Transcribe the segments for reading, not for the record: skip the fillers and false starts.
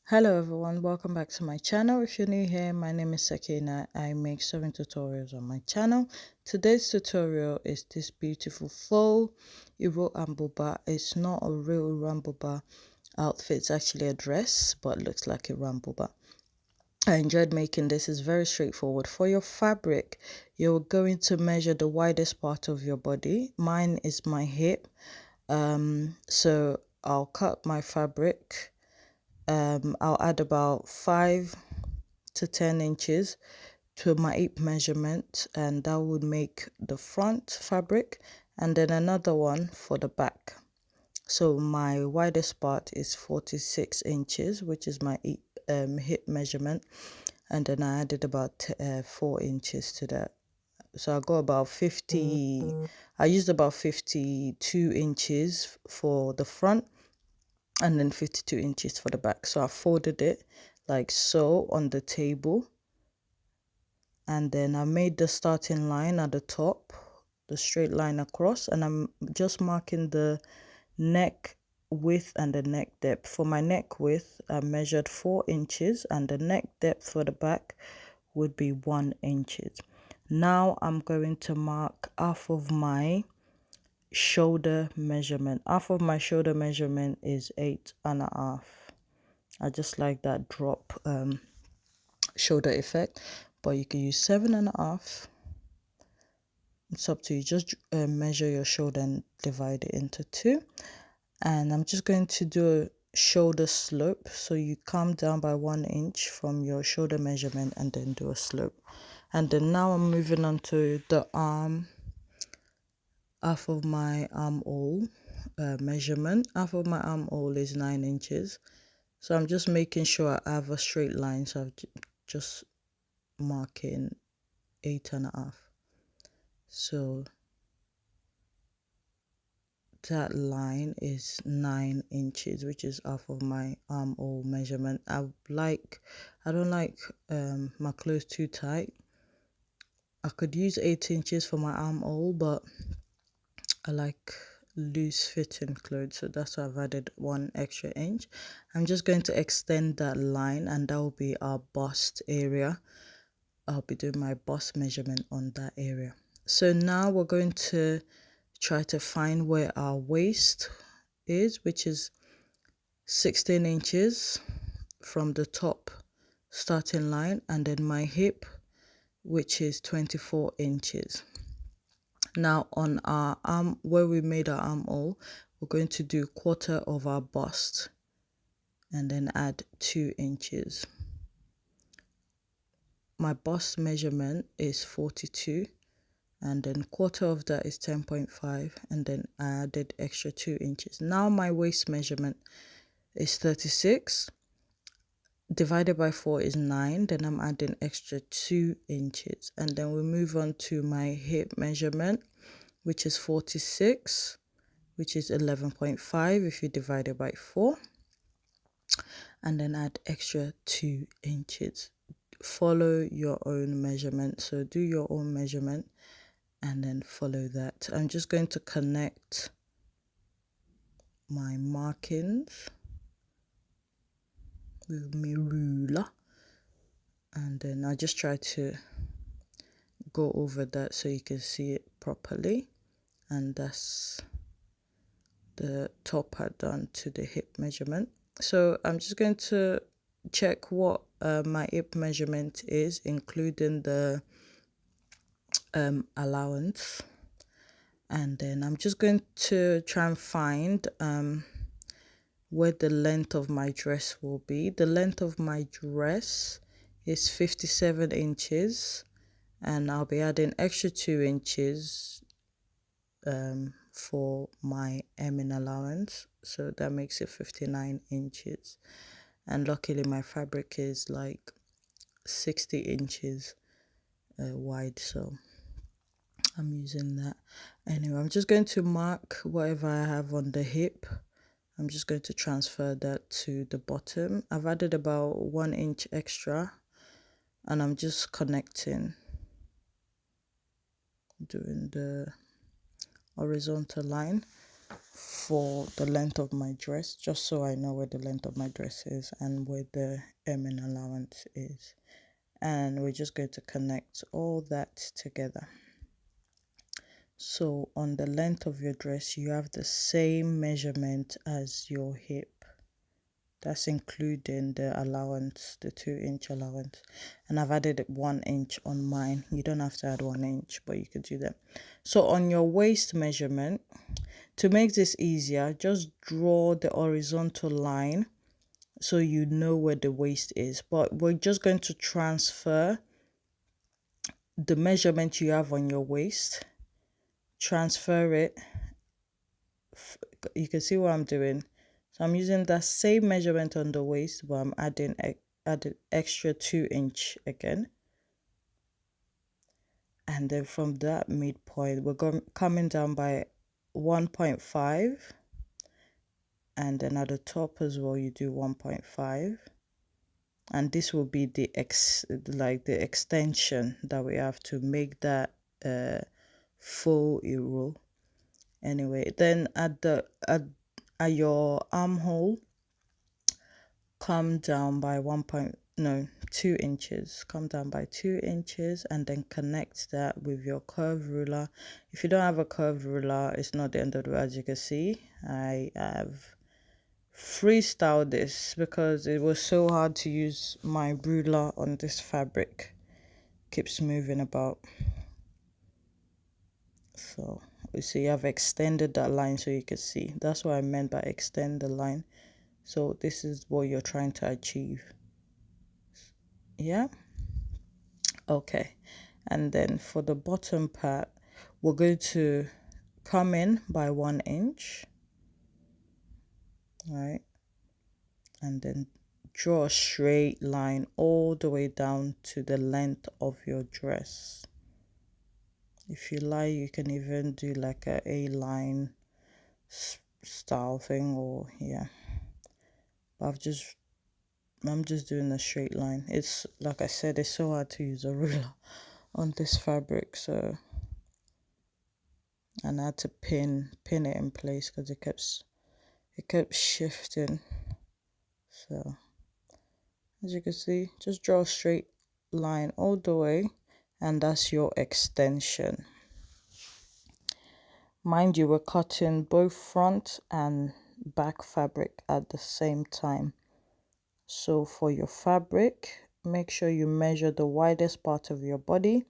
Hello everyone, welcome back to my channel. If you're new here, my name is Sakina. I make sewing tutorials on my channel. Today's tutorial is this beautiful faux Iro and Buba. It's not a real Buba outfit, it's actually a dress, but looks like a Buba. I enjoyed making this. It's very straightforward. For your fabric, you're going to measure the widest part of your body. Mine is my hip. So I'll cut my fabric. I'll add about 5 to 10 inches to my hip measurement, and that would make the front fabric, and then another one for the back. So my widest part is 46 inches, which is my hip measurement, and then I added about 4 inches to that. So I got about 50, I used about 52 inches for the front and then 52 inches for the back. So I folded it like so on the table, and then I made the starting line at the top, the straight line across, and I'm just marking the neck width and the neck depth. For my neck width, I measured 4 inches, and the neck depth for the back would be 1 inch. Now I'm going to mark half of my shoulder measurement. Half of my shoulder measurement is 8.5. I just like that drop shoulder effect, but you can use 7.5. It's up to you. Just measure your shoulder and divide it into 2. And I'm just going to do a shoulder slope, so you come down by 1 inch from your shoulder measurement and then do a slope. And then now I'm moving on to the arm. Half of my armhole measurement. Half of my armhole is 9 inches. So I'm just making sure I have a straight line. So I'm just marking 8.5. So that line is 9 inches, which is half of my armhole measurement. I don't like my clothes too tight. I could use 8 inches for my armhole, but I like loose fitting clothes, so that's why I've added 1 extra inch. I'm just going to extend that line, and that will be our bust area. I'll be doing my bust measurement on that area. So now we're going to try to find where our waist is, which is 16 inches from the top starting line, and then my hip, which is 24 inches. Now on our arm, where we made our armhole, we're going to do 1/4 of our bust and then add 2 inches. My bust measurement is 42, and then 1/4 of that is 10.5, and then I added extra 2 inches. Now my waist measurement is 36, divided by 4 is 9, then I'm adding extra 2 inches, and then we move on to my hip measurement, which is 46, which is 11.5 if you divide it by 4, and then add extra 2 inches. Follow your own measurement, so do your own measurement and then follow that. I'm just going to connect my markings with my ruler, and then I just try to go over that so you can see it properly. And that's the top part done to the hip measurement. So I'm just going to check what my hip measurement is, including the allowance, and then I'm just going to try and find where the length of my dress will be. The length of my dress is 57 inches, and I'll be adding extra 2 inches for my hemming allowance, so that makes it 59 inches. And luckily my fabric is like 60 inches wide, so I'm using that. Anyway, I'm just going to mark whatever I have on the hip. I'm just going to transfer that to the bottom. I've added about 1 inch extra, and I'm just connecting, doing the horizontal line. for the length of my dress, just so I know where the length of my dress is and where the hemming allowance is. And we're just going to connect all that together. So on the length of your dress, you have the same measurement as your hip. That's including the allowance, the 2-inch allowance. And I've added 1 inch on mine. You don't have to add 1 inch, but you could do that. So on your waist measurement, to make this easier, just draw the horizontal line so you know where the waist is. But we're just going to transfer the measurement you have on your waist, transfer it. You can see what I'm doing. So I'm using that same measurement on the waist, but I'm adding extra 2-inch again. And then from that midpoint, we're coming down by 1.5. And then at the top as well, you do 1.5. And this will be the extension that we have to make that faux roll. Anyway, then at your armhole, come down by 2 inches. Come down by 2 inches and then connect that with your curved ruler. If you don't have a curved ruler, it's not the end of the world. As you can see, I have freestyled this because it was so hard to use my ruler on this fabric. Keeps moving about. So you see I've extended that line so you can see. That's what I meant by extend the line. So this is what you're trying to achieve. Yeah. Okay. And then for the bottom part, we're going to come in by 1 inch. Right. And then draw a straight line all the way down to the length of your dress. If you like, you can even do like a line style thing, or yeah. But I'm just doing a straight line. It's like I said, it's so hard to use a ruler on this fabric, so, and I had to pin it in place because it kept shifting. So as you can see, just draw a straight line all the way, and that's your extension. Mind you, we're cutting both front and back fabric at the same time. So for your fabric, make sure you measure the widest part of your body,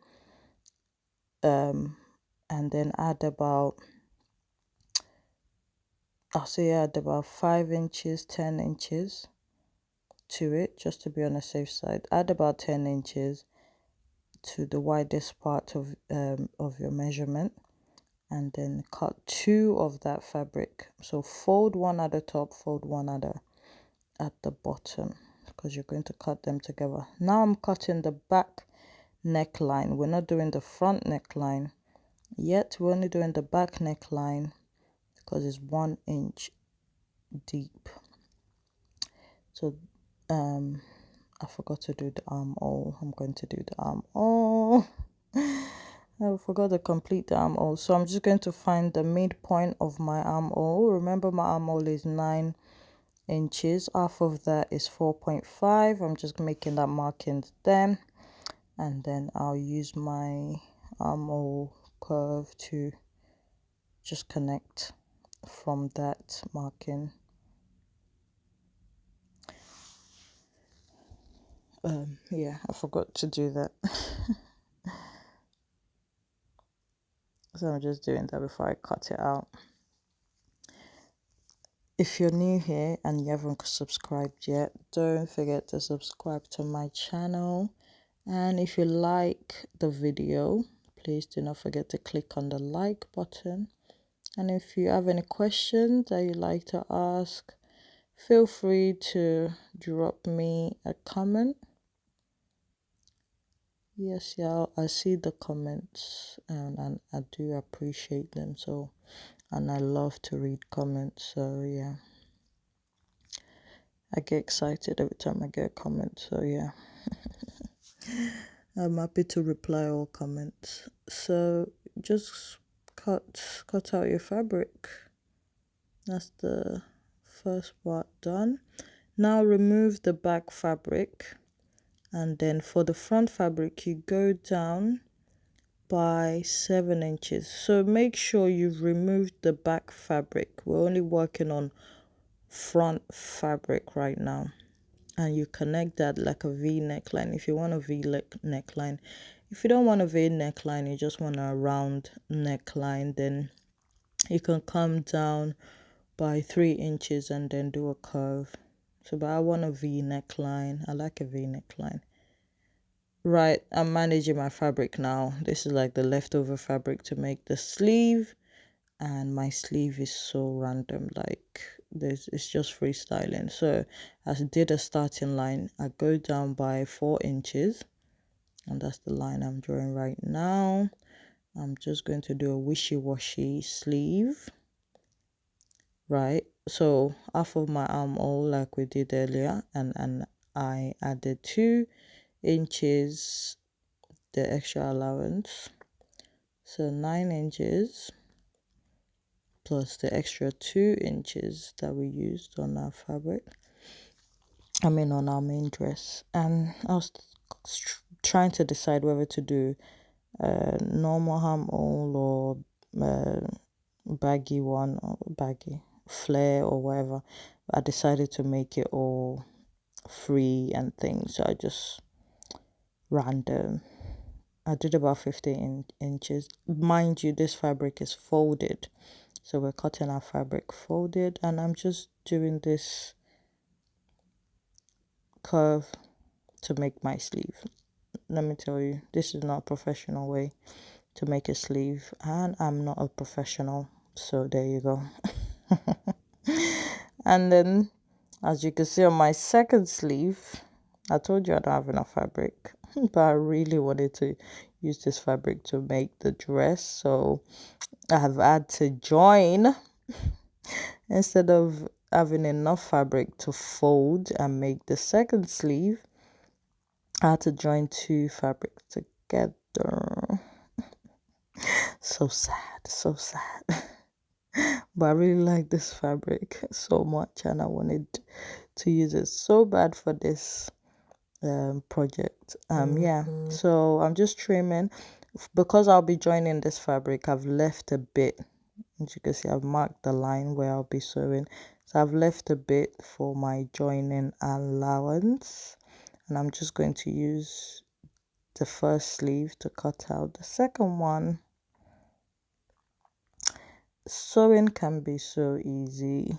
and then add about, I'll say add about 5 inches, 10 inches to it, just to be on the safe side. Add about 10 inches to the widest part of your measurement, and then cut 2 of that fabric. So fold one at the top, fold one at the bottom, because you're going to cut them together. Now I'm cutting the back neckline. We're not doing the front neckline yet. We're only doing the back neckline because it's 1 inch deep. So I forgot to do the armhole. I'm going to do the armhole. I forgot to complete the armhole. So I'm just going to find the midpoint of my armhole. Remember, my armhole is 9 inches. Half of that is 4.5. I'm just making that marking then, and then I'll use my armhole curve to just connect from that marking. Yeah, I forgot to do that. So I'm just doing that before I cut it out. If you're new here and you haven't subscribed yet, don't forget to subscribe to my channel. And if you like the video, please do not forget to click on the like button. And if you have any questions that you'd like to ask, feel free to drop me a comment. Yes, yeah, I see the comments, and I do appreciate them. So, and I love to read comments. So yeah, I get excited every time I get a comment. So yeah, I'm happy to reply all comments. So just cut out your fabric. That's the first part done. Now remove the back fabric, and then for the front fabric you go down by 7 inches. So make sure you've removed the back fabric. We're only working on front fabric right now, and you connect that like a V neckline if you want a V neckline. If you don't want a V neckline, you just want a round neckline, then you can come down by 3 inches and then do a curve. So but I want a V neckline. I like a V neckline. Right, I'm managing my fabric now. This is like the leftover fabric to make the sleeve, and my sleeve is so random, like this, it's just freestyling. So I did a starting line. I go down by 4 inches, and that's the line I'm drawing right now. I'm just going to do a wishy-washy sleeve, right? So half of my armhole like we did earlier, and I added 2 inches the extra allowance, so 9 inches plus the extra 2 inches that we used on our fabric, on our main dress. And I was trying to decide whether to do a normal armhole or baggy one, or baggy flare or whatever. I decided to make it all free and things, so I just random. I did about 15 inches. Mind you, this fabric is folded, so we're cutting our fabric folded, and I'm just doing this curve to make my sleeve. Let me tell you, this is not a professional way to make a sleeve, and I'm not a professional, so there you go. And then as you can see on my second sleeve, I told you I don't have enough fabric, but I really wanted to use this fabric to make the dress, so I have had to join. Instead of having enough fabric to fold and make the second sleeve, I had to join 2 fabrics together. So sad, so sad. But I really like this fabric so much, and I wanted to use it so bad for this project. Yeah, so I'm just trimming. Because I'll be joining this fabric, I've left a bit. As you can see, I've marked the line where I'll be sewing, so I've left a bit for my joining allowance, and I'm just going to use the first sleeve to cut out the second one. Sewing can be so easy,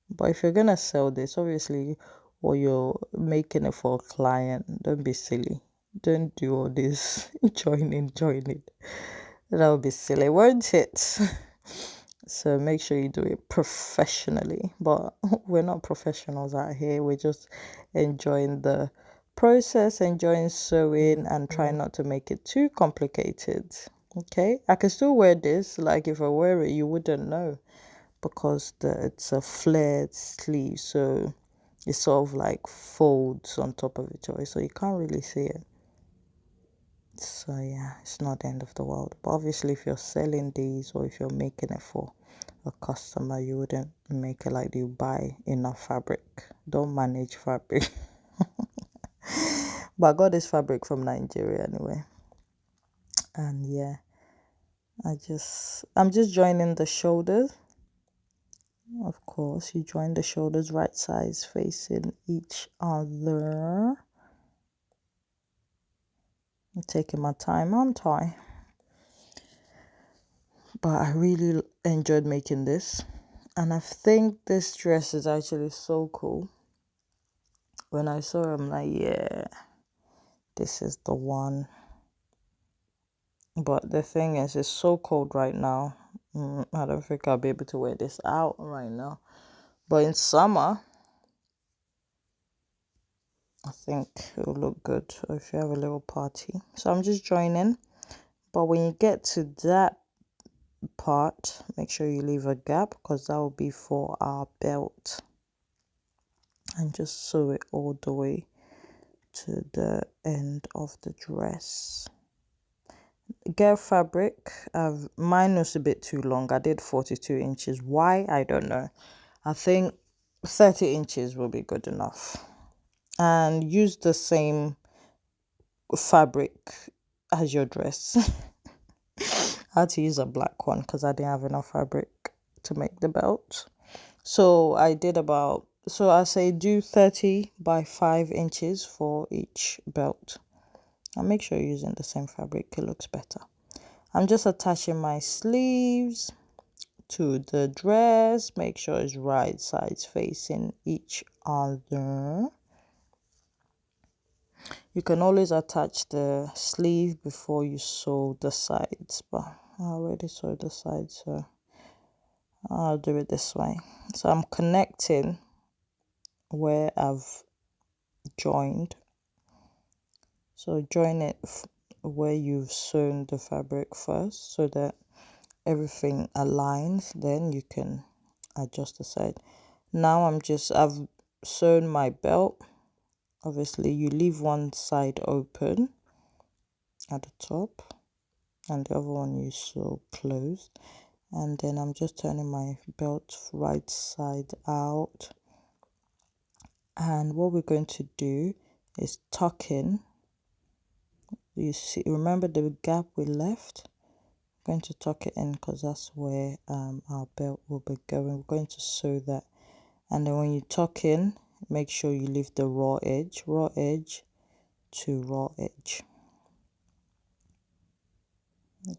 but if you're gonna sell this, obviously, or you're making it for a client, don't be silly. Don't do all this joining. That would be silly, won't it? So make sure you do it professionally. But we're not professionals out here. We're just enjoying the process, enjoying sewing, and trying not to make it too complicated. Okay, I can still wear this. Like if I wear it, you wouldn't know, because it's a flared sleeve, so it sort of like folds on top of each other, so you can't really see it. So yeah, it's not the end of the world. But obviously, if you're selling these or if you're making it for a customer, you wouldn't make it like you buy enough fabric. Don't manage fabric. But I got this fabric from Nigeria anyway. And yeah, I'm just joining the shoulders. Of course, you join the shoulders right sides facing each other. I'm taking my time, aren't I? But I really enjoyed making this, and I think this dress is actually so cool. When I saw it, I'm like, yeah, this is the one. But the thing is, it's so cold right now. I don't think I'll be able to wear this out right now. But in summer, I think it will look good if you have a little party. So I'm just joining. But when you get to that part, make sure you leave a gap, because that will be for our belt. And just sew it all the way to the end of the dress. Get fabric. Mine was a bit too long. I did 42 inches. Why? I don't know. I think 30 inches will be good enough. And use the same fabric as your dress. I had to use a black one because I didn't have enough fabric to make the belt. So I did about, so I say do 30 by 5 inches for each belt. And make sure you're using the same fabric, it looks better. I'm just attaching my sleeves to the dress. Make sure it's right sides facing each other. You can always attach the sleeve before you sew the sides, but I already sewed the sides, so I'll do it this way. So I'm connecting where I've joined. So join it where you've sewn the fabric first so that everything aligns, then you can adjust the side. Now I've sewn my belt. Obviously you leave one side open at the top and the other one you sew closed, and then I'm just turning my belt right side out. And what we're going to do is tuck in. You see, remember the gap we left? I'm going to tuck it in because that's where our belt will be going. We're going to sew that, and then when you tuck in, make sure you leave the raw edge to raw edge.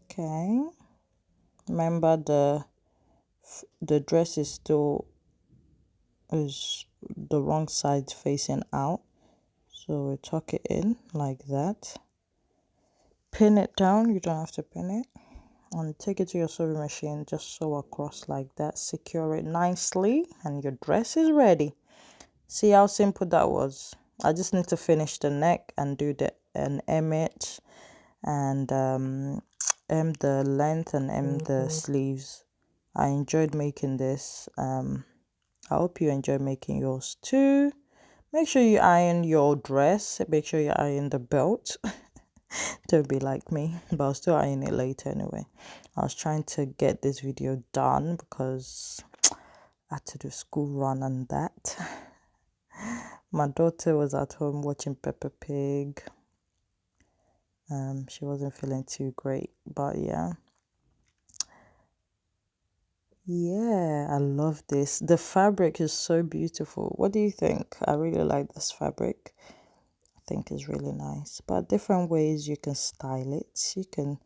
Okay, remember the dress is the wrong side facing out, so we tuck it in like that. Pin it down, you don't have to pin it, and take it to your sewing machine. Just sew across like that, secure it nicely, and your dress is ready. See how simple that was? I just need to finish the neck and do an hem it, and hem the length and hem the sleeves. I enjoyed making this. I hope you enjoy making yours too. Make sure you iron your dress. Make sure you iron the belt. Don't be like me, but I'll still iron it later anyway. I was trying to get this video done because I had to do school run and that. My daughter was at home watching Peppa Pig. She wasn't feeling too great, but yeah, I love this. The fabric is so beautiful. What do you think? I really like this fabric. I think it's really nice, but different ways you can style it. You can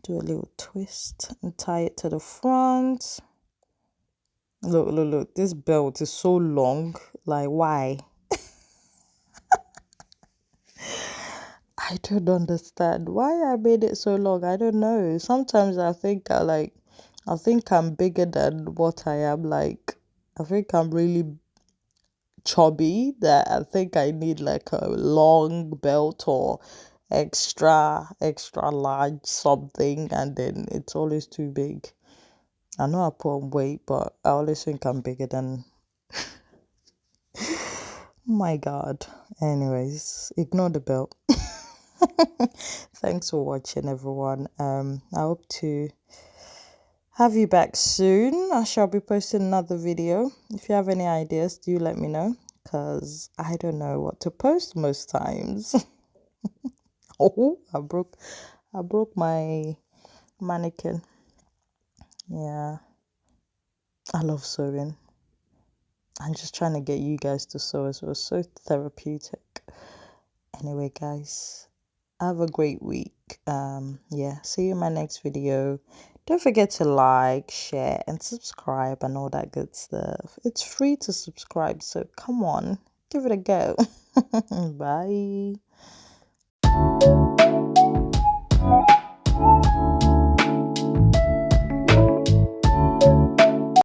do a little twist and tie it to the front. Look, this belt is so long. Like, why? I don't understand why I made it so long. I don't know. Sometimes I think I'm bigger than what I am. Like, I think I'm really chubby, that I think I need like a long belt or extra large something, and then it's always too big. I know I put on weight, but I always think I'm bigger than. Oh my god. Anyways, ignore the belt. Thanks for watching, everyone. I hope to have you back soon. I shall be posting another video. If you have any ideas, do let me know, because I don't know what to post most times. Oh, I broke my mannequin. Yeah, I love sewing. I'm just trying to get you guys to sew as well. So therapeutic. Anyway, guys, have a great week. See you in my next video. Don't forget to like, share, and subscribe and all that good stuff. It's free to subscribe, so come on, give it a go. Bye.